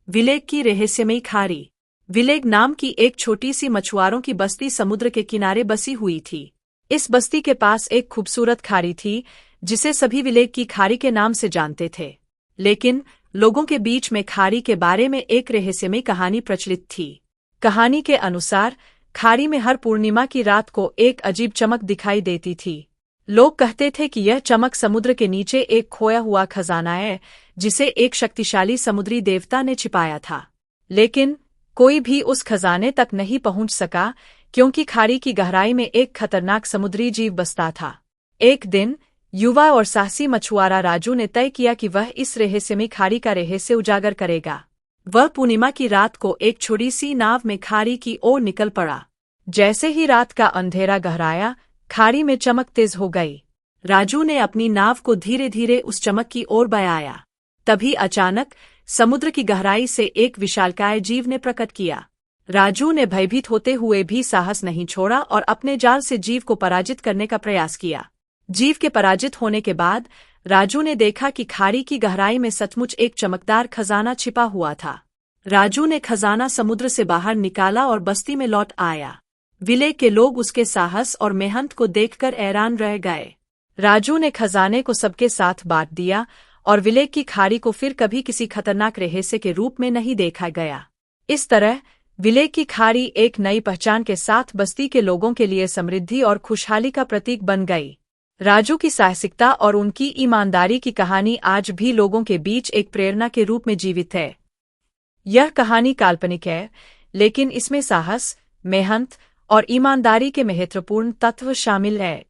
विलेग की रहस्यमयी खाड़ी। विलेग नाम की एक छोटी सी मछुआरों की बस्ती समुद्र के किनारे बसी हुई थी। इस बस्ती के पास एक खूबसूरत खाड़ी थी, जिसे सभी विलेग की खाड़ी के नाम से जानते थे। लेकिन लोगों के बीच में खाड़ी के बारे में एक रहस्यमयी कहानी प्रचलित थी। कहानी के अनुसार खाड़ी में हर पूर्णिमा की रात को एक अजीब चमक दिखाई देती थी। लोग कहते थे कि यह चमक समुद्र के नीचे एक खोया हुआ खजाना है, जिसे एक शक्तिशाली समुद्री देवता ने छिपाया था। लेकिन कोई भी उस खजाने तक नहीं पहुंच सका, क्योंकि खाड़ी की गहराई में एक खतरनाक समुद्री जीव बसता था। एक दिन युवा और साहसी मछुआरा राजू ने तय किया कि वह इस रहस्यमयी खाड़ी का रहस्य उजागर करेगा। वह पूर्णिमा की रात को एक छोटी सी नाव में खाड़ी की ओर निकल पड़ा। जैसे ही रात का अंधेरा गहराया, खाड़ी में चमक तेज हो गई। राजू ने अपनी नाव को धीरे धीरे उस चमक की ओर बढ़ाया। तभी अचानक समुद्र की गहराई से एक विशालकाय जीव ने प्रकट किया। राजू ने भयभीत होते हुए भी साहस नहीं छोड़ा और अपने जाल से जीव को पराजित करने का प्रयास किया। जीव के पराजित होने के बाद राजू ने देखा कि खाड़ी की गहराई में सचमुच एक चमकदार खजाना छिपा हुआ था। राजू ने खजाना समुद्र से बाहर निकाला और बस्ती में लौट आया। विलेग के लोग उसके साहस और मेहनत को देखकर हैरान रह गए। राजू ने खजाने को सबके साथ बांट दिया और विलेग की खाड़ी को फिर कभी किसी खतरनाक रहस्य के रूप में नहीं देखा गया। इस तरह विलेग की खाड़ी एक नई पहचान के साथ बस्ती के लोगों के लिए समृद्धि और खुशहाली का प्रतीक बन गई। राजू की साहसिकता और उनकी ईमानदारी की कहानी आज भी लोगों के बीच एक प्रेरणा के रूप में जीवित है। यह कहानी काल्पनिक है, लेकिन इसमें साहस, मेहनत और ईमानदारी के महत्वपूर्ण तत्व शामिल हैं।